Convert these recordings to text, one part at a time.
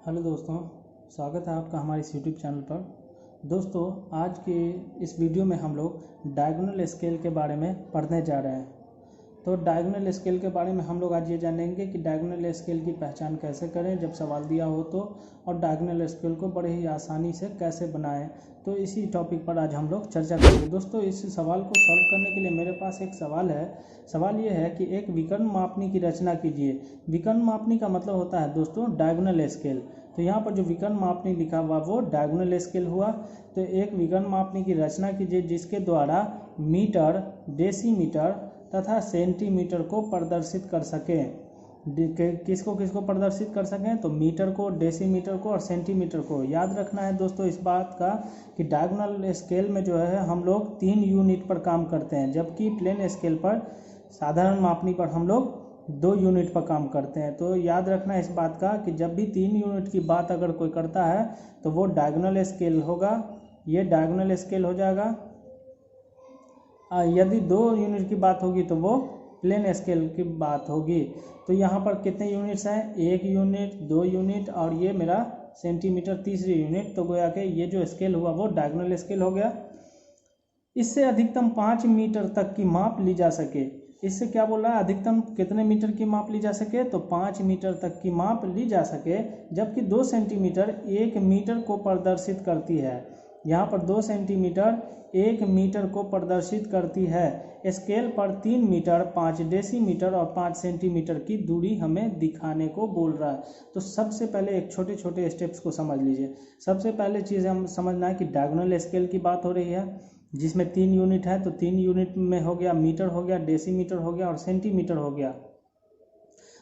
Hello दोस्तों, स्वागत है आपका हमारे इस यूट्यूब चैनल पर। दोस्तों, आज के इस वीडियो में हम लोग डायगोनल स्केल के बारे में पढ़ने जा रहे हैं। तो डायगोनल स्केल के बारे में हम लोग आज ये जानेंगे कि डायगोनल स्केल की पहचान कैसे करें जब सवाल दिया हो तो, और डायगोनल स्केल को बड़े ही आसानी से कैसे बनाएं। तो इसी टॉपिक पर आज हम लोग चर्चा करेंगे। दोस्तों, इस सवाल को सॉल्व करने के लिए मेरे पास एक सवाल है। सवाल ये है कि एक विकर्ण मापनी की रचना कीजिए। विकर्ण मापनी का मतलब होता है दोस्तों डायगोनल स्केल। तो यहाँ पर जो विकर्ण मापनी लिखा हुआ वो डायगोनल स्केल हुआ। तो एक विकर्ण मापनी की रचना कीजिए जिसके द्वारा मीटर, डेसीमीटर तथा सेंटीमीटर को प्रदर्शित कर सकें। किसको किसको प्रदर्शित कर सकें? तो मीटर को, डेसीमीटर को और सेंटीमीटर को। याद रखना है दोस्तों इस बात का कि डायगोनल स्केल में जो है हम लोग 3 यूनिट पर काम करते हैं, जबकि प्लेन स्केल पर, साधारण मापनी पर हम लोग 2 यूनिट पर काम करते हैं। तो याद रखना इस बात का कि जब भी 3 यूनिट की बात अगर कोई करता है तो वो डायगोनल स्केल होगा। ये डायगोनल स्केल हो जाएगा। यदि 2 यूनिट की बात होगी तो वो प्लेन स्केल की बात होगी। तो यहाँ पर कितने यूनिट्स हैं? 1 यूनिट, 2 यूनिट और ये मेरा सेंटीमीटर तीसरी यूनिट। तो गोया कि ये जो स्केल हुआ वो डायगोनल स्केल हो गया। इससे अधिकतम 5 मीटर तक की माप ली जा सके। इससे क्या बोल रहा है? अधिकतम कितने मीटर की माप ली जा सके? तो 5 मीटर तक की माप ली जा सके, जबकि 2 सेंटीमीटर 1 मीटर को प्रदर्शित करती है। यहाँ पर 2 सेंटीमीटर 1 मीटर को प्रदर्शित करती है। स्केल पर 3 मीटर, 5 डेसीमीटर और 5 सेंटीमीटर की दूरी हमें दिखाने को बोल रहा है। तो सबसे पहले एक छोटे छोटे स्टेप्स को समझ लीजिए। सबसे पहले चीज़ हम समझना है कि डायगोनल स्केल की बात हो रही है, जिसमें 3 यूनिट है। तो 3 यूनिट में हो गया मीटर, हो गया डेसीमीटर, हो गया और सेंटीमीटर हो गया।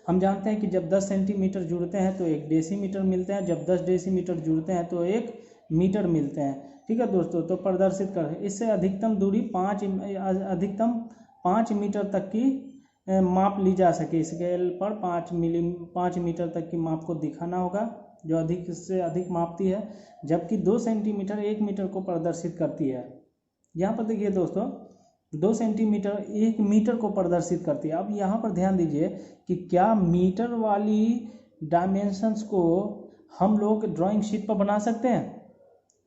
हम जानते हैं कि जब 10 सेंटीमीटर जुड़ते हैं तो 1 डेसीमीटर मिलते हैं, जब 10 डेसीमीटर जुड़ते हैं तो 1 मीटर मिलते हैं। ठीक है दोस्तों, तो प्रदर्शित कर इससे अधिकतम दूरी 5 मीटर तक की माप ली जा सके। स्केल पर 5 मीटर तक की माप को दिखाना होगा, जो अधिक से अधिक मापती है, जबकि 2 सेंटीमीटर 1 मीटर को प्रदर्शित करती है। यहाँ पर देखिए दोस्तों, 2 सेंटीमीटर 1 मीटर को प्रदर्शित करती है। अब यहाँ पर ध्यान दीजिए कि क्या मीटर वाली डायमेंशंस को हम लोग ड्राइंग शीट पर बना सकते हैं?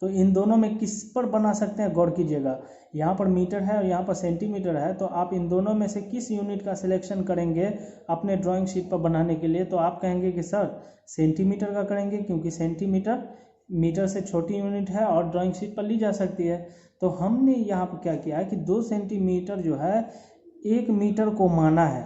तो इन दोनों में किस पर बना सकते हैं? गौर कीजिएगा, यहाँ पर मीटर है और यहाँ पर सेंटीमीटर है। तो आप इन दोनों में से किस यूनिट का सिलेक्शन करेंगे अपने ड्राइंग शीट पर बनाने के लिए? तो आप कहेंगे कि सर सेंटीमीटर का करेंगे, क्योंकि सेंटीमीटर मीटर से छोटी यूनिट है और ड्राइंग शीट पर ली जा सकती है। तो हमने यहाँ पर क्या किया है कि 2 सेंटीमीटर जो है 1 मीटर को माना है।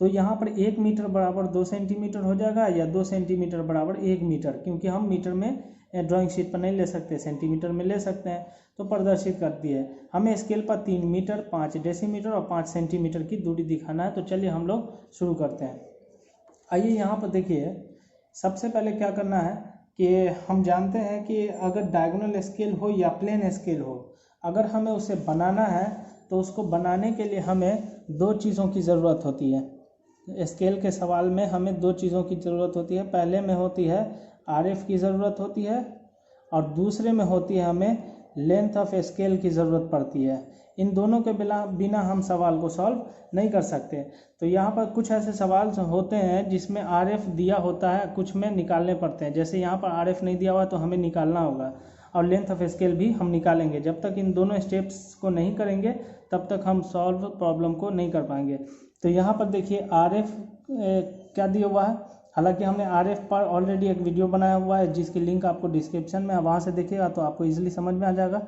तो यहाँ पर 1 मीटर बराबर 2 सेंटीमीटर हो जाएगा, या 2 सेंटीमीटर बराबर 1 मीटर, क्योंकि हम मीटर में ड्राइंग शीट पर नहीं ले सकते, सेंटीमीटर में ले सकते हैं। तो प्रदर्शित करती है। हमें स्केल पर 3 मीटर, 5 डेसीमीटर और 5 सेंटीमीटर की दूरी दिखाना है। तो चलिए हम लोग शुरू करते हैं। आइए यहाँ पर देखिए, सबसे पहले क्या करना है कि हम जानते हैं कि अगर डायगोनल स्केल हो या प्लेन स्केल हो, अगर हमें उसे बनाना है तो उसको बनाने के लिए हमें 2 चीज़ों की ज़रूरत होती है। स्केल के सवाल में हमें 2 चीज़ों की ज़रूरत होती है। पहले में होती है आरएफ की ज़रूरत होती है, और दूसरे में होती है हमें लेंथ ऑफ स्केल की ज़रूरत पड़ती है। इन दोनों के बिना हम सवाल को सॉल्व नहीं कर सकते। तो यहाँ पर कुछ ऐसे सवाल होते हैं जिसमें आरएफ दिया होता है, कुछ में निकालने पड़ते हैं। जैसे यहाँ पर आरएफ नहीं दिया हुआ तो हमें निकालना होगा, और लेंथ ऑफ स्केल भी हम निकालेंगे। जब तक इन दोनों स्टेप्स को नहीं करेंगे तब तक हम सॉल्व प्रॉब्लम को नहीं कर पाएंगे। तो यहाँ पर देखिए आरएफ क्या दिया हुआ है। हालांकि हमने आरएफ पर ऑलरेडी एक वीडियो बनाया हुआ है, जिसकी लिंक आपको डिस्क्रिप्शन में है, वहाँ से देखिएगा तो आपको इजीली समझ में आ जाएगा।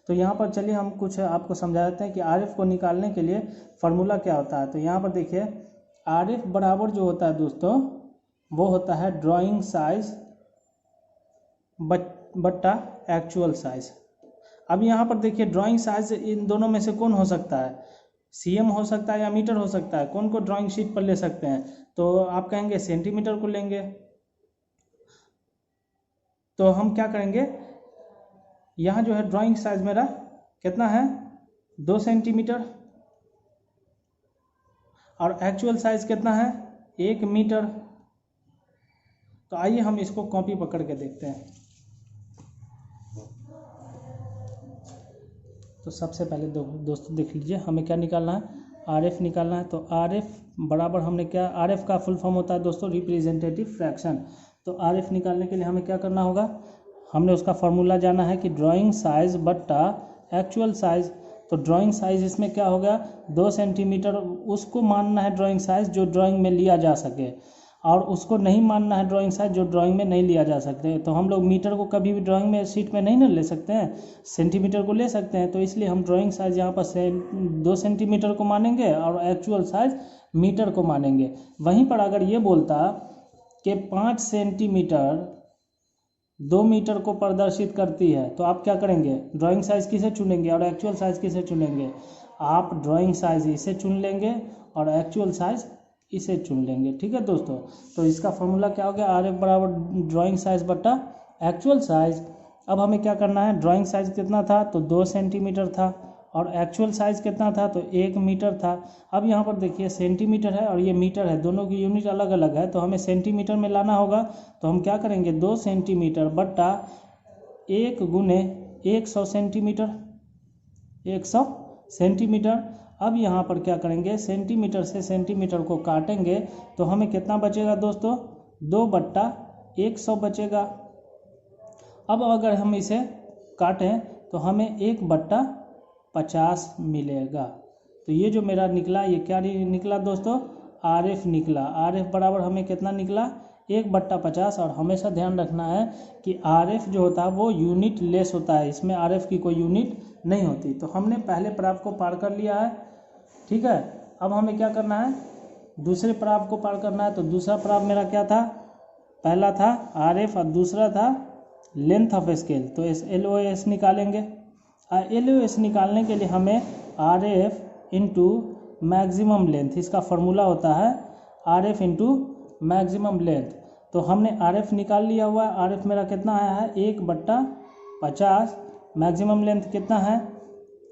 तो यहाँ पर चलिए हम कुछ आपको समझा देते हैं कि आरएफ को निकालने के लिए फार्मूला क्या होता है। तो यहाँ पर देखिए आरएफ बराबर जो होता है दोस्तों, वो होता है ड्राइंग साइज बट्टा एक्चुअल साइज। अब यहाँ पर देखिए ड्राइंग साइज इन दोनों में से कौन हो सकता है? सीएम हो सकता है या मीटर हो सकता है। कौन को ड्राइंग शीट पर ले सकते हैं? तो आप कहेंगे सेंटीमीटर को लेंगे। तो हम क्या करेंगे, यहाँ जो है ड्राइंग साइज मेरा कितना है? 2 सेंटीमीटर, और एक्चुअल साइज कितना है? 1 मीटर। तो आइए हम इसको कॉपी पकड़ के देखते हैं। तो सबसे पहले दोस्तों देख लीजिए, हमें क्या निकालना है? आरएफ निकालना है। तो आरएफ बराबर हमने क्या, आरएफ का फुल फॉर्म होता है दोस्तों रिप्रेजेंटेटिव फ्रैक्शन। तो आर एफ निकालने के लिए हमें क्या करना होगा, हमने उसका फार्मूला जाना है कि ड्राइंग साइज बट्टा एक्चुअल साइज। तो ड्राइंग साइज इसमें क्या हो गया, 2 सेंटीमीटर उसको मानना है ड्राइंग साइज जो ड्राइंग में लिया जा सके, और उसको नहीं मानना है ड्राइंग साइज जो ड्राइंग में नहीं लिया जा सकते। तो हम लोग मीटर को कभी भी ड्राइंग में शीट में नहीं ना ले सकते हैं, सेंटीमीटर को ले सकते हैं। तो इसलिए हम ड्राइंग साइज यहाँ पर 2 सेंटीमीटर को मानेंगे और एक्चुअल साइज मीटर को मानेंगे। वहीं पर अगर ये बोलता कि 5 सेंटीमीटर 2 मीटर को प्रदर्शित करती है, तो आप क्या करेंगे, ड्राइंग साइज किसे चुनेंगे और एक्चुअल साइज किसे चुनेंगे, आप ड्राइंग साइज इसे चुन लेंगे और एक्चुअल साइज इसे चुन लेंगे। ठीक है दोस्तों, तो इसका फॉर्मूला क्या हो गया, आर एफ बराबर ड्राइंग साइज बट्टा एक्चुअल साइज। अब हमें क्या करना है, ड्राइंग साइज कितना था, तो 2 सेंटीमीटर था, और एक्चुअल साइज कितना था, तो 1 मीटर था। अब यहाँ पर देखिए सेंटीमीटर है और ये मीटर है, दोनों की यूनिट अलग अलग है, तो हमें सेंटीमीटर में लाना होगा। तो हम क्या करेंगे, 2 सेंटीमीटर बट्टा 1 गुने 100 सेंटीमीटर, 100 सेंटीमीटर। अब यहाँ पर क्या करेंगे, सेंटीमीटर से सेंटीमीटर को काटेंगे तो हमें कितना बचेगा दोस्तों, 2/100 बचेगा। अब अगर हम इसे काटें तो हमें 1/50 मिलेगा। तो ये जो मेरा निकला, ये क्या निकला दोस्तों, आर एफ निकला। आर एफ बराबर हमें कितना निकला, 1/50। और हमेशा ध्यान रखना है कि आर एफ जो होता है वो यूनिट लेस होता है, इसमें आर एफ की कोई यूनिट नहीं होती। तो हमने पहले प्राप्त को पार कर लिया है, ठीक है। अब हमें क्या करना है, दूसरे प्राप्त को पार करना है। तो दूसरा प्राप्त मेरा क्या था, पहला था आर एफ और दूसरा था लेंथ ऑफ स्केल। तो एल ओ एस निकालेंगे। एल ओ एस निकालने के लिए हमें R F into maximum length, इसका फॉर्मूला होता है R F into maximum length. तो हमने आर एफ निकाल लिया हुआ है, आर एफ मेरा कितना आया है, 1/50। मैक्सिमम लेंथ कितना है,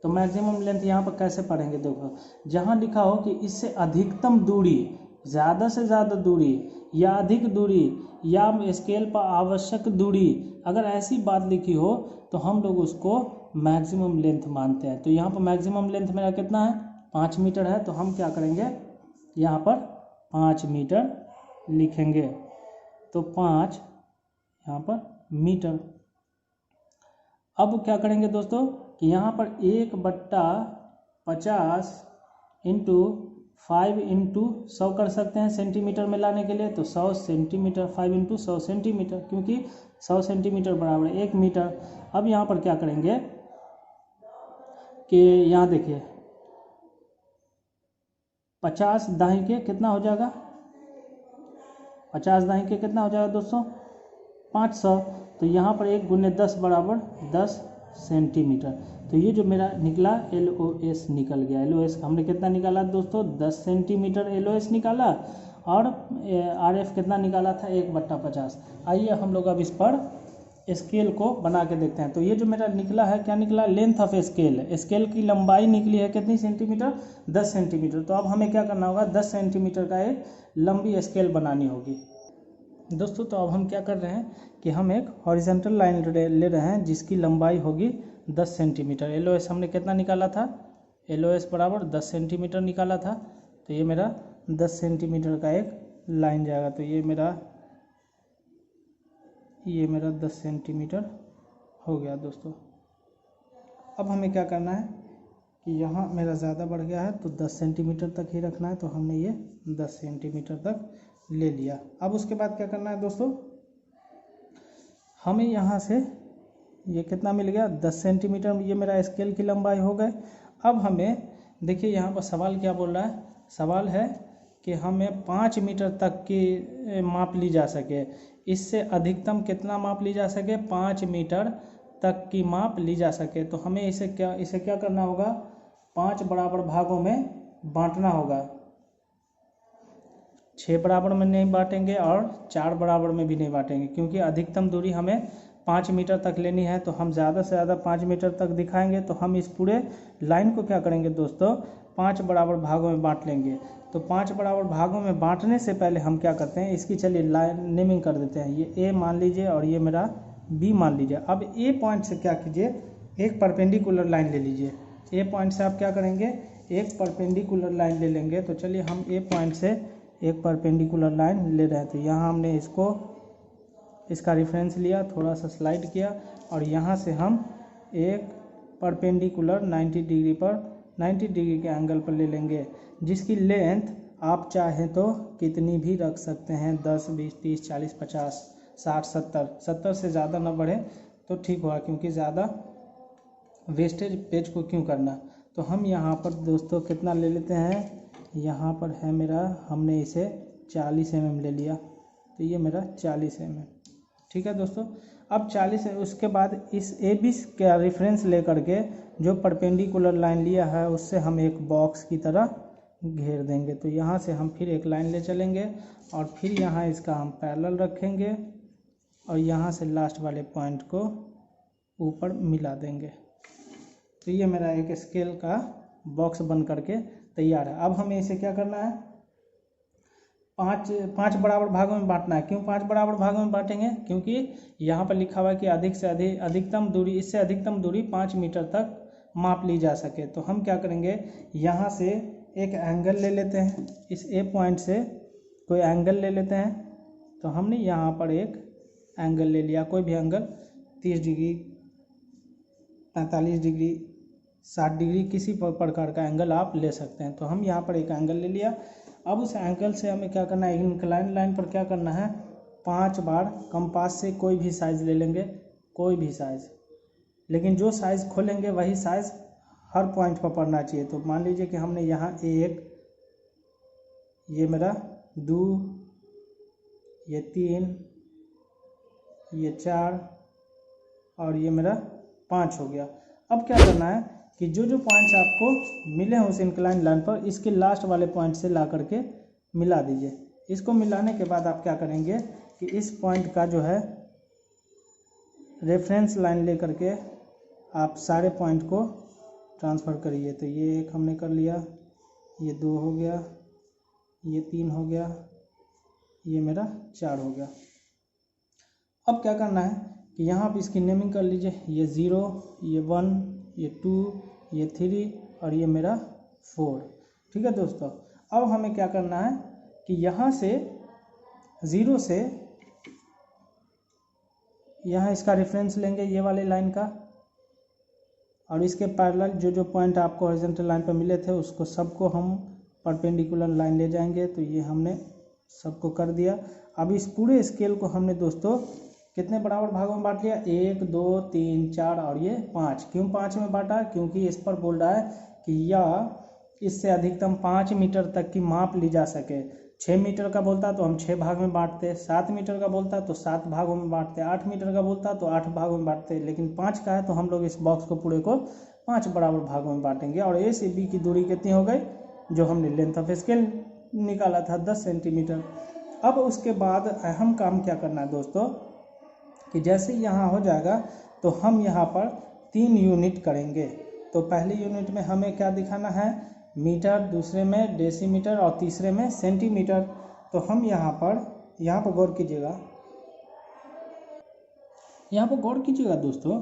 तो मैक्सिमम लेंथ यहाँ पर कैसे पढ़ेंगे, देखो जहाँ लिखा हो कि इससे अधिकतम दूरी, ज़्यादा से ज़्यादा दूरी या अधिक दूरी या स्केल पर आवश्यक दूरी, अगर ऐसी बात लिखी हो तो हम लोग उसको मैक्सिमम लेंथ मानते हैं। तो यहाँ पर मैक्सिमम लेंथ मेरा कितना है, 5 मीटर है। तो हम क्या करेंगे, यहाँ पर 5 मीटर लिखेंगे। तो 5 यहाँ पर मीटर। अब क्या करेंगे दोस्तों कि यहाँ पर 1/50 इंटू 5 इंटू 100 कर सकते हैं सेंटीमीटर में लाने के लिए। तो 100 सेंटीमीटर, 5 इंटू 100 सेंटीमीटर, क्योंकि 100 सेंटीमीटर बराबर 1 मीटर। अब यहाँ पर क्या करेंगे कि यहाँ देखिए 50 दाएं के कितना हो जाएगा, 50 दाएं के कितना हो जाएगा दोस्तों, 500। तो यहाँ पर 1 गुने 10 बराबर 10 सेंटीमीटर। तो ये जो मेरा निकला एल ओ एस निकल गया। एल ओ एस हमने कितना निकाला दोस्तों, 10 सेंटीमीटर एल ओ एस निकाला, और आर एफ कितना निकाला था, 1/50। आइए हम लोग अब इस पर स्केल को बना के देखते हैं। तो ये जो मेरा निकला है, क्या निकला, लेंथ ऑफ स्केल, स्केल की लंबाई निकली है कितनी सेंटीमीटर, 10 सेंटीमीटर। तो अब हमें क्या करना होगा, 10 सेंटीमीटर का एक लंबी स्केल बनानी होगी दोस्तों। तो अब हम क्या कर रहे हैं कि हम एक हॉरिजॉन्टल लाइन ले रहे हैं जिसकी लंबाई होगी 10 सेंटीमीटर। एल ओ एस हमने कितना निकाला था, एल ओ एस बराबर 10 सेंटीमीटर निकाला था। तो ये मेरा 10 सेंटीमीटर का एक लाइन जाएगा। तो ये मेरा 10 सेंटीमीटर हो गया दोस्तों। अब हमें क्या करना है कि यहाँ मेरा ज़्यादा बढ़ गया है तो 10 सेंटीमीटर तक ही रखना है। तो हमने ये 10 सेंटीमीटर तक ले लिया। अब उसके बाद क्या करना है दोस्तों, हमें यहाँ से ये कितना मिल गया, 10 सेंटीमीटर, ये मेरा स्केल की लंबाई हो गए। अब हमें देखिए यहाँ पर सवाल क्या बोल रहा है, सवाल है कि हमें 5 मीटर तक की माप ली जा सके, इससे अधिकतम कितना माप ली जा सके, 5 मीटर तक की माप ली जा सके। तो हमें इसे क्या करना होगा, 5 बराबर भागों में बांटना होगा। 6 बराबर में नहीं बांटेंगे और 4 बराबर में भी नहीं बांटेंगे, क्योंकि अधिकतम दूरी हमें 5 मीटर तक लेनी है। तो हम ज़्यादा से ज़्यादा 5 मीटर तक दिखाएंगे। तो हम इस पूरे लाइन को क्या करेंगे दोस्तों, 5 बराबर भागों में बांट लेंगे। तो 5 बराबर भागों में बांटने से पहले हम क्या करते हैं, इसकी चलिए लाइन नेमिंग कर देते हैं। ये ए मान लीजिए और ये मेरा बी मान लीजिए। अब ए पॉइंट से क्या कीजिए, एक परपेंडिकुलर लाइन ले लीजिए। ए पॉइंट से आप क्या करेंगे, एक परपेंडिकुलर लाइन ले लेंगे। तो चलिए हम ए पॉइंट से एक परपेंडिकुलर लाइन ले रहे हैं। तो यहाँ हमने इसको इसका रेफरेंस लिया, थोड़ा सा स्लाइड किया और यहाँ से हम एक परपेंडिकुलर 90 डिग्री पर 90 डिग्री के एंगल पर ले लेंगे, जिसकी लेंथ आप चाहें तो कितनी भी रख सकते हैं, 10, 20, 30, 40, 50, 60, 70 से ज़्यादा ना बढ़े तो ठीक होगा, क्योंकि ज़्यादा वेस्टेज पेज को क्यों करना। तो हम यहाँ पर दोस्तों कितना ले लेते हैं, यहाँ पर है मेरा, हमने इसे 40 mm ले लिया, तो ये मेरा 40 mm, ठीक है दोस्तों। अब 40 उसके बाद इस AB का रेफरेंस लेकर के जो परपेंडिकुलर लाइन लिया है उससे हम एक बॉक्स की तरह घेर देंगे। तो यहाँ से हम फिर एक लाइन ले चलेंगे और फिर यहाँ इसका हम पैरेलल रखेंगे और यहाँ से लास्ट वाले पॉइंट को ऊपर मिला देंगे। तो ये मेरा एक स्केल का बॉक्स बन करके तैयार है। अब हमें इसे क्या करना है, पाँच बराबर भागों में बांटना है। क्यों 5 बराबर भागों में बांटेंगे, क्योंकि यहाँ पर लिखा हुआ है कि अधिक से अधिक अधिकतम दूरी, इससे अधिकतम दूरी 5 मीटर तक माप ली जा सके। तो हम क्या करेंगे, यहाँ से एक एंगल ले लेते हैं, इस A पॉइंट से कोई एंगल ले लेते हैं। तो हमने यहाँ पर एक एंगल ले लिया, कोई भी एंगल, 30 डिग्री, 45 डिग्री, 60 डिग्री, किसी प्रकार का एंगल आप ले सकते हैं। तो हम यहाँ पर एक एंगल ले लिया। अब उस एंगल से हमें क्या करना है, इंक्लाइन लाइन पर क्या करना है, 5 बार कंपास से कोई भी साइज़ ले लेंगे, कोई भी साइज़, लेकिन जो साइज़ खोलेंगे वही साइज़ हर पॉइंट पर पड़ना चाहिए। तो मान लीजिए कि हमने यहाँ 1, ये मेरा 2, ये 3, ये 4 और ये मेरा 5 हो गया। अब क्या करना है कि जो जो पॉइंट्स आपको मिले हैं उस इंक्लाइन लाइन पर, इसके लास्ट वाले पॉइंट से ला करके मिला दीजिए। इसको मिलाने के बाद आप क्या करेंगे कि इस पॉइंट का जो है रेफरेंस लाइन ले करके आप सारे पॉइंट को ट्रांसफ़र करिए। तो ये 1 हमने कर लिया, ये 2 हो गया, ये 3 हो गया, ये मेरा 4 हो गया। अब क्या करना है कि यहाँ पे इसकी नेमिंग कर लीजिए, ये 0, ये 1, ये 2, ये 3 और ये मेरा 4, ठीक है दोस्तों। अब हमें क्या करना है कि यहाँ से 0 से यहाँ इसका रेफरेंस लेंगे, ये वाले लाइन का, और इसके पैरेलल जो जो पॉइंट आपको हॉरिजॉन्टल लाइन पर मिले थे उसको सबको हम परपेंडिकुलर लाइन ले जाएंगे। तो ये हमने सबको कर दिया। अब इस पूरे स्केल को हमने दोस्तों कितने बराबर भागों में बांट लिया, 1, 2, 3, 4 और ये 5। क्यों 5 में बांटा, क्योंकि इस पर बोल रहा है कि यह इससे अधिकतम 5 मीटर तक की माप ली जा सके। 6 मीटर का बोलता तो हम 6 भाग में बांटते, 7 मीटर का बोलता तो 7 भागों में बांटते, 8 मीटर का बोलता तो 8 भागों में बांटते, लेकिन 5 का है तो हम लोग इस बॉक्स को पूरे को 5 बराबर भागों में बांटेंगे। और A से B की दूरी कितनी हो गई, जो हमने लेंथ ऑफ स्केल निकाला था 10 सेंटीमीटर। अब उसके बाद अहम काम क्या करना है दोस्तों कि जैसे यहाँ हो जाएगा तो हम यहाँ पर 3 यूनिट करेंगे। तो पहली यूनिट में हमें क्या दिखाना है, मीटर, दूसरे में डेसीमीटर और तीसरे में सेंटीमीटर। तो हम यहाँ पर गौर कीजिएगा दोस्तों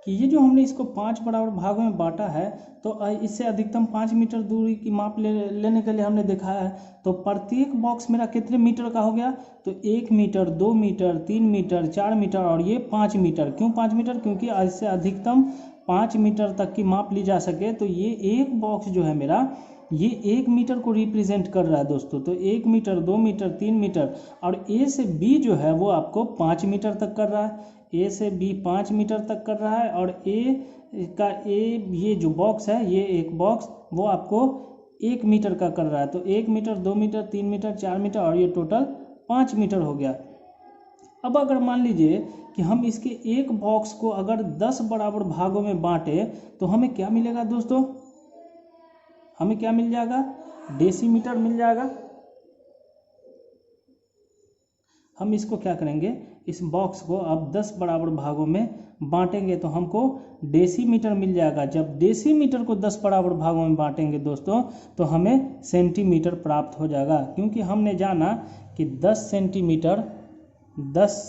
कि ये जो हमने इसको 5 बराबर भागों में बांटा है, तो इससे अधिकतम 5 मीटर दूरी की माप लेने के लिए हमने दिखाया है। तो प्रत्येक बॉक्स मेरा कितने मीटर का हो गया, तो 1 मीटर, 2 मीटर, 3 मीटर, 4 मीटर और ये 5 मीटर। क्यों 5 मीटर, क्योंकि इससे अधिकतम 5 मीटर तक की माप ली जा सके। तो ये एक बॉक्स जो है मेरा, ये 1 मीटर को रिप्रेजेंट कर रहा है दोस्तों। तो 1 मीटर, 2 मीटर, 3 मीटर और A से B जो है वो आपको 5 मीटर तक कर रहा है। A से B 5 मीटर तक कर रहा है और ये जो बॉक्स है, ये एक बॉक्स वो आपको 1 मीटर का कर रहा है। तो 1 मीटर, 2 मीटर, 3 मीटर, 4 मीटर और ये टोटल 5 मीटर हो गया। अब अगर मान लीजिए कि हम इसके एक बॉक्स को अगर 10 बराबर भागों में बांटे तो हमें क्या मिलेगा दोस्तों, हमें क्या मिल जाएगा, डेसीमीटर मिल जाएगा। हम इसको क्या करेंगे, इस बॉक्स को अब 10 बराबर भागों में बांटेंगे तो हमको डेसीमीटर मिल जाएगा। जब डेसीमीटर को 10 बराबर भागों में बांटेंगे दोस्तों तो हमें सेंटीमीटर प्राप्त हो जाएगा, क्योंकि हमने जाना कि 10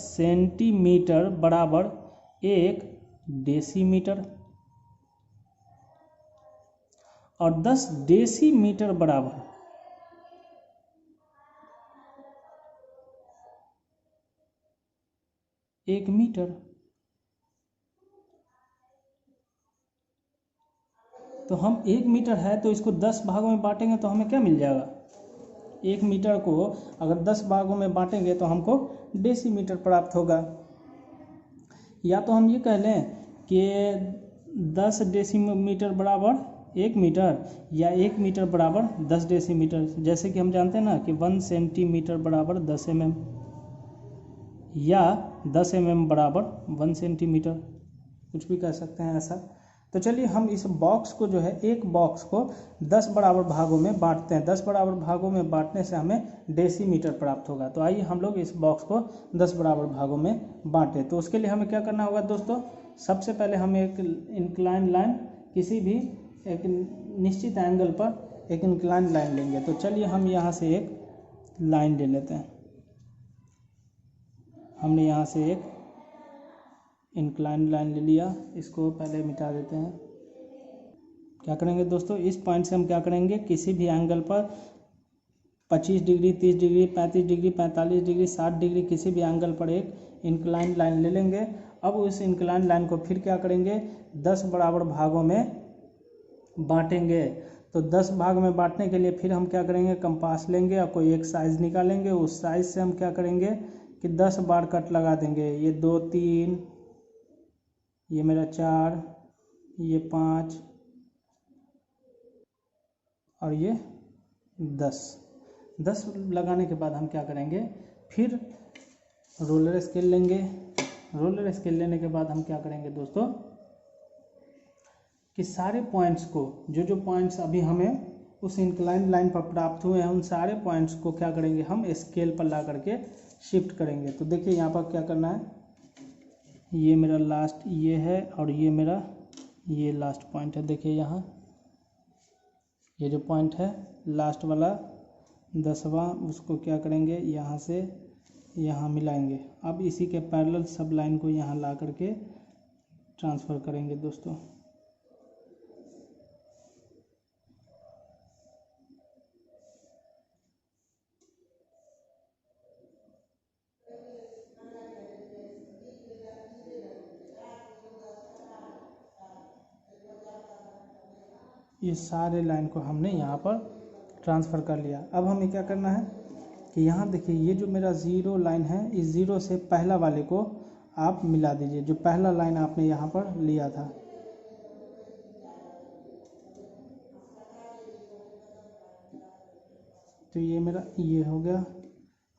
सेंटीमीटर बराबर 1 डेसीमीटर और 10 डेसीमीटर बराबर 1 मीटर। तो हम 1 मीटर है तो इसको 10 भागों में बांटेंगे तो हमें क्या मिल जाएगा? 1 मीटर को अगर 10 भागों में बांटेंगे तो हमको डेसीमीटर प्राप्त होगा। या तो हम ये कह लें कि 10 डेसीमीटर बराबर 1 मीटर, या 1 मीटर बराबर 10 डेसीमीटर। जैसे कि हम जानते हैं ना कि 1 सेंटीमीटर बराबर 10 mm, या 10 mm बराबर 1 सेंटीमीटर, कुछ भी कह सकते हैं ऐसा। तो चलिए हम इस बॉक्स को जो है, एक बॉक्स को 10 बराबर भागों में बांटते हैं। 10 बराबर भागों में बांटने से हमें डेसीमीटर प्राप्त होगा। तो आइए हम लोग इस बॉक्स को 10 बराबर भागों में बांटें। तो उसके लिए हमें क्या करना होगा दोस्तों? सबसे पहले हम एक इंक्लाइन लाइन, किसी भी एक निश्चित एंगल पर एक इंक्लाइन लाइन लेंगे। तो चलिए हम यहाँ से एक लाइन ले लेते हैं। हमने यहाँ से एक इंक्लाइन लाइन ले लिया, इसको पहले मिटा देते हैं। क्या करेंगे दोस्तों? इस पॉइंट से हम क्या करेंगे? किसी भी एंगल पर 25 degree, 30 degree, 35 degree, 45 degree, 60 degree, किसी भी एंगल पर एक इंक्लाइन लाइन ले लेंगे। अब उस इंक्लाइन लाइन को फिर क्या करेंगे? 10 बराबर भागों में बांटेंगे। तो 10 भाग में बांटने के लिए फिर हम क्या करेंगे? कंपास लेंगे और कोई एक साइज निकालेंगे। उस साइज से हम क्या करेंगे कि 10 बार कट लगा देंगे। ये 2, 3, ये मेरा 4, ये 5 और ये 10। 10 लगाने के बाद हम क्या करेंगे? फिर रोलर स्केल लेंगे। रोलर स्केल लेने के बाद हम क्या करेंगे दोस्तों कि सारे पॉइंट्स को, जो पॉइंट्स अभी हमें उस इंक्लाइन लाइन पर प्राप्त हुए हैं, उन सारे पॉइंट्स को क्या करेंगे? हम स्केल पर ला करके शिफ्ट करेंगे। तो देखिए यहाँ पर क्या करना है, ये मेरा लास्ट ये है और ये मेरा ये लास्ट पॉइंट है। देखिए यहाँ ये जो पॉइंट है लास्ट वाला 10वां, उसको क्या करेंगे? यहाँ से यहाँ मिलाएंगे। अब इसी के पैरेलल सब लाइन को यहाँ ला करके ट्रांसफ़र करेंगे दोस्तों। ये सारे लाइन को हमने यहाँ पर ट्रांसफ़र कर लिया। अब हमें क्या करना है कि यहाँ देखिए ये जो मेरा ज़ीरो लाइन है, इस ज़ीरो से पहला वाले को आप मिला दीजिए, जो पहला लाइन आपने यहाँ पर लिया था। तो ये मेरा ये हो गया।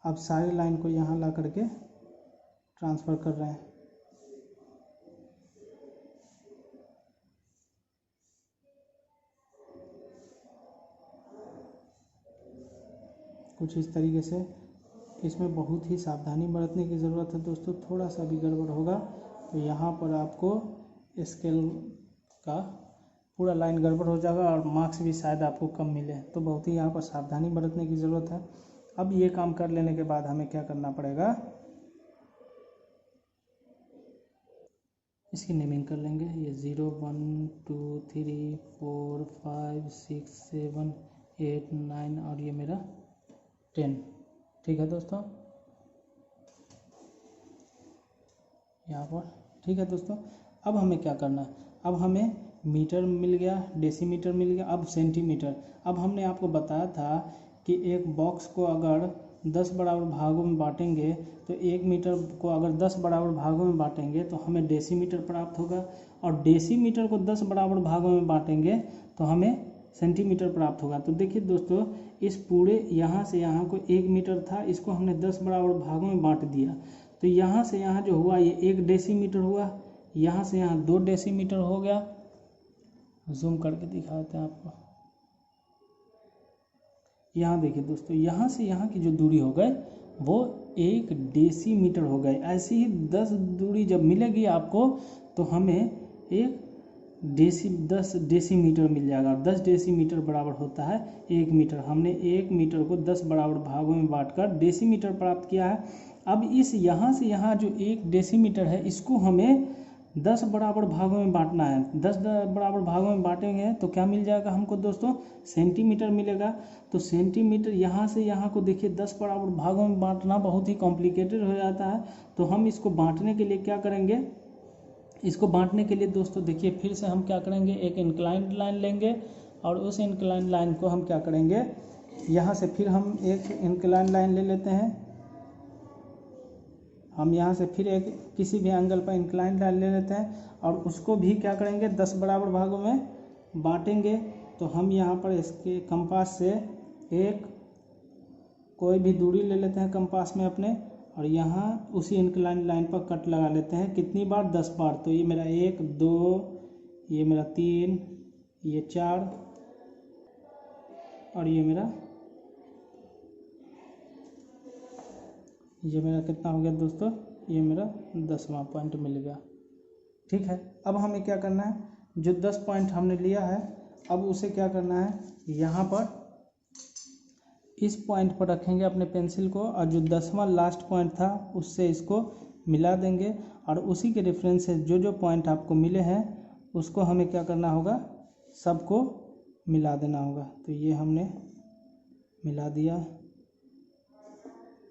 अब सारी लाइन को यहाँ ला करके ट्रांसफ़र कर रहे हैं। कुछ इस तरीके से। इसमें बहुत ही सावधानी बरतने की ज़रूरत है दोस्तों। थोड़ा सा भी गड़बड़ होगा तो यहाँ पर आपको स्केल का पूरा लाइन गड़बड़ हो जाएगा और मार्क्स भी शायद आपको कम मिले। तो बहुत ही यहाँ पर सावधानी बरतने की ज़रूरत है। अब ये काम कर लेने के बाद हमें क्या करना पड़ेगा? इसकी नेमिंग कर लेंगे। ये 0, 1, 2, 3, 4, 5, 6, 7, 8, 9 और ये मेरा 10। ठीक है दोस्तों, यहाँ पर ठीक है दोस्तों। अब हमें क्या करना है? अब हमें मीटर मिल गया, डेसीमीटर मिल गया, अब सेंटीमीटर। अब हमने आपको बताया था कि एक बॉक्स को अगर 10 बराबर भागों में बांटेंगे तो 1 मीटर को अगर 10 बराबर भागों में बांटेंगे तो हमें डेसीमीटर प्राप्त होगा, और डेसीमीटर को 10 बराबर भागों में बांटेंगे तो हमें सेंटीमीटर प्राप्त होगा। तो देखिए दोस्तों, इस पूरे यहाँ से यहाँ को 1 मीटर था, इसको हमने 10 बराबर भागों में बांट दिया। तो यहाँ से यहाँ जो हुआ ये 1 डेसीमीटर हुआ, यहाँ से यहाँ 2 डेसीमीटर हो गया। जूम करके दिखाते हैं आपको। यहाँ देखिए दोस्तों, यहाँ से यहाँ की जो दूरी हो गई वो 1 डेसीमीटर हो गई। ऐसे ही 10 दूरी जब मिलेगी आपको तो हमें 10 डेसीमीटर मिल जाएगा। 10 डेसीमीटर बराबर होता है 1 मीटर। हमने 1 मीटर को 10 बराबर भागों में बांटकर डेसीमीटर प्राप्त किया है। अब इस यहाँ से यहाँ जो 1 डेसीमीटर है इसको हमें 10 बराबर भागों में बांटना है। 10 बराबर भागों में बांटेंगे तो क्या मिल जाएगा हमको दोस्तों, सेंटीमीटर मिलेगा। तो सेंटीमीटर यहाँ से यहाँ को देखिए 10 बराबर भागों में बांटना बहुत ही कॉम्प्लिकेटेड हो जाता है। तो हम इसको बांटने के लिए क्या करेंगे, इसको बांटने के लिए दोस्तों देखिए फिर से हम क्या करेंगे, एक इंक्लाइंड लाइन लेंगे और उस इंक्लाइंड लाइन को हम क्या करेंगे, यहाँ से फिर हम एक इंक्लाइंड लाइन ले लेते हैं। हम यहाँ से फिर एक किसी भी एंगल पर इंक्लाइंड लाइन ले लेते हैं और उसको भी क्या करेंगे 10 बराबर भागों में बांटेंगे। तो हम यहाँ पर इसके कंपास से एक कोई भी दूरी ले लेते हैं कंपास में अपने, और यहाँ उसी इंक्लाइंड लाइन पर कट लगा लेते हैं। कितनी बार, 10 बार। तो ये मेरा 1 2, ये मेरा 3, ये 4 और ये मेरा कितना हो गया दोस्तों, ये मेरा 10वां पॉइंट मिल गया। ठीक है, अब हमें क्या करना है, जो 10 पॉइंट हमने लिया है अब उसे क्या करना है, यहाँ पर इस पॉइंट पर रखेंगे अपने पेंसिल को और जो 10वां लास्ट पॉइंट था उससे इसको मिला देंगे और उसी के रेफरेंस से जो जो पॉइंट आपको मिले हैं उसको हमें क्या करना होगा, सबको मिला देना होगा। तो ये हमने मिला दिया,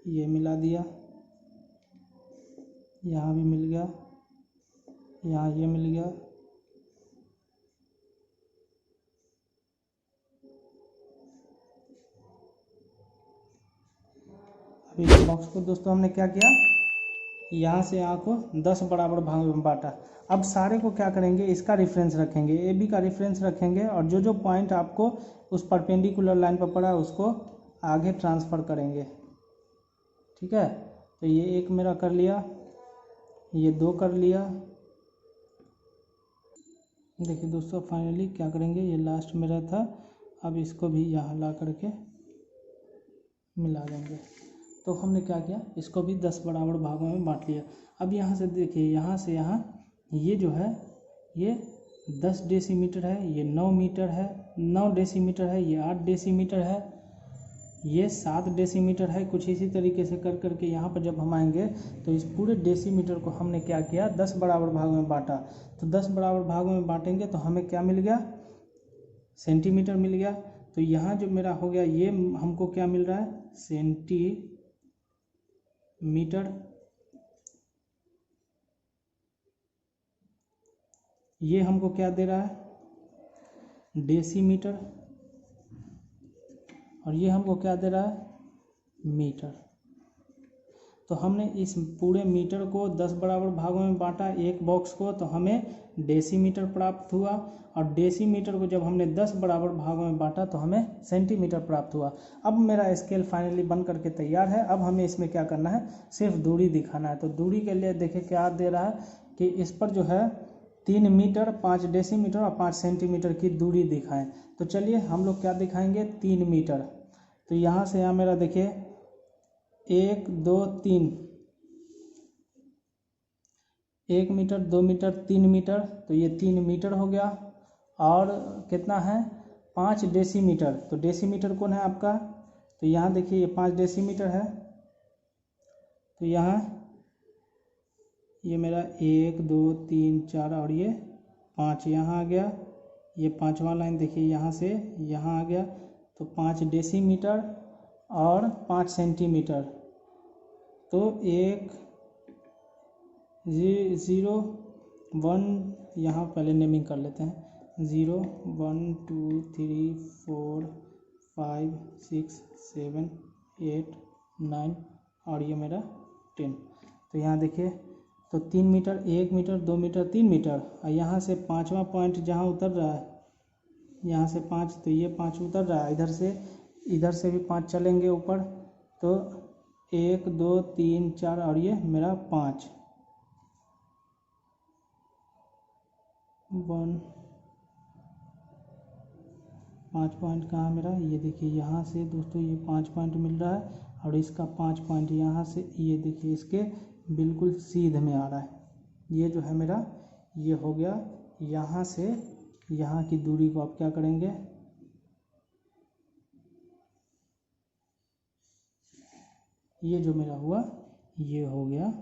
ये मिला दिया, यहाँ भी मिल गया, यहाँ ये मिल गया, अब इस बॉक्स को दोस्तों हमने क्या किया, यहाँ से यहाँ को 10 बराबर भागों में बांटा। अब सारे को क्या करेंगे, इसका रेफरेंस रखेंगे, ए बी का रेफरेंस रखेंगे और जो जो पॉइंट आपको उस परपेंडिकुलर लाइन पर पड़ा उसको आगे ट्रांसफ़र करेंगे। ठीक है, तो ये एक मेरा कर लिया, ये 2 कर लिया। देखिए दोस्तों फाइनली क्या करेंगे, ये लास्ट मेरा था, अब इसको भी यहाँ ला करके मिला देंगे। तो हमने क्या किया, इसको भी 10 बराबर भागों में बांट लिया। अब यहाँ से देखिए, यहाँ से यहाँ ये जो है ये 10 डेसीमीटर है, ये 9 मीटर है, 9 डेसीमीटर है, ये 8 डेसीमीटर है, ये 7 डेसीमीटर है। कुछ इसी तरीके से कर करके यहाँ पर जब हम आएंगे तो इस पूरे डेसीमीटर को हमने क्या किया, 10 बराबर भागों में बांटा। तो 10 बराबर भागों में बांटेंगे तो हमें क्या मिल गया, सेंटीमीटर मिल गया। तो यहाँ जो मेरा हो गया ये हमको क्या मिल रहा है, सेंटीमीटर। ये हमको क्या दे रहा है, डेसीमीटर, और ये हमको क्या दे रहा है, मीटर। तो हमने इस पूरे मीटर को 10 बराबर भागों में बांटा एक बॉक्स को, तो हमें डेसीमीटर प्राप्त हुआ, और डेसीमीटर को जब हमने 10 बराबर भागों में बांटा तो हमें सेंटीमीटर प्राप्त हुआ। अब मेरा स्केल फाइनली बन करके तैयार है। अब हमें इसमें क्या करना है, सिर्फ दूरी दिखाना है। तो दूरी के लिए देखिए क्या दे रहा है कि इस पर जो है 3 मीटर 5 डेसीमीटर और 5 सेंटीमीटर की दूरी दिखाएं। तो चलिए हम लोग क्या दिखाएंगे, 3 मीटर। तो यहाँ से यहाँ मेरा देखिए 1 2 3, 1 मीटर 2 मीटर 3 मीटर, तो ये 3 मीटर हो गया। और कितना है, 5 डेसीमीटर। तो डेसीमीटर कौन है आपका, तो यहाँ देखिए ये 5 डेसीमीटर है। तो यहाँ ये मेरा 1 2 3 4 और ये 5 यहाँ आ गया। ये 5वां लाइन देखिए यहाँ से यहाँ आ गया। तो 5 डेसीमीटर और 5 सेंटीमीटर। तो 1 0 1 यहाँ पहले नेमिंग कर लेते हैं, 0 1 2 3 4 5 6 7 8 9 और ये मेरा 10। तो यहाँ देखिए, तो 3 मीटर 1 मीटर 2 मीटर 3 मीटर, और यहाँ से 5वां पॉइंट जहाँ उतर रहा है, यहाँ से 5, तो ये 5 उतर रहा है, इधर से भी 5 चलेंगे ऊपर। तो 1 2 3 4 और ये मेरा 5 पॉइंट कहाँ मेरा, ये देखिए यहाँ से दोस्तों ये 5 पॉइंट मिल रहा है, और इसका 5 पॉइंट यहाँ से ये देखिए इसके बिल्कुल सीध में आ रहा है। ये जो है मेरा ये हो गया। यहाँ से यहाँ की दूरी को आप क्या करेंगे, ये जो मेरा हुआ ये हो गया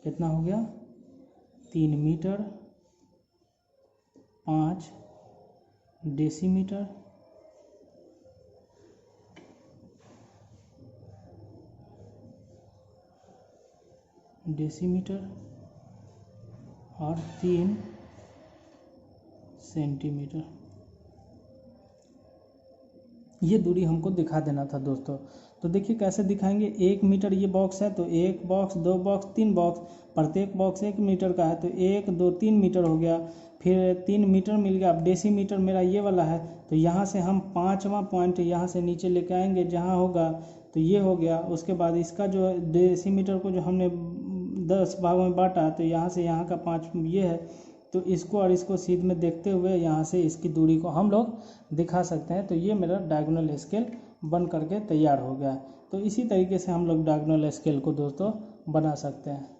कितना हो गया 3 मीटर 5 डेसीमीटर और 3 सेंटीमीटर। ये दूरी हमको दिखा देना था दोस्तों। तो देखिए कैसे दिखाएंगे, 1 मीटर ये बॉक्स है तो 1 बॉक्स 2 बॉक्स 3 बॉक्स, प्रत्येक बॉक्स 1 मीटर का है तो 1 2 3 मीटर हो गया, फिर 3 मीटर मिल गया। अब डेसीमीटर मेरा ये वाला है तो यहाँ से हम 5वां पॉइंट यहाँ से नीचे लेके आएंगे जहाँ होगा तो ये हो गया। उसके बाद इसका जो डेसीमीटर को जो हमने 10 भागों में बांटा तो यहाँ से यहाँ का 5 ये है, तो इसको और इसको सीध में देखते हुए यहाँ से इसकी दूरी को हम लोग दिखा सकते हैं। तो ये मेरा डायगोनल स्केल बन करके तैयार हो गया। तो इसी तरीके से हम लोग डायगोनल स्केल को दोस्तों बना सकते हैं।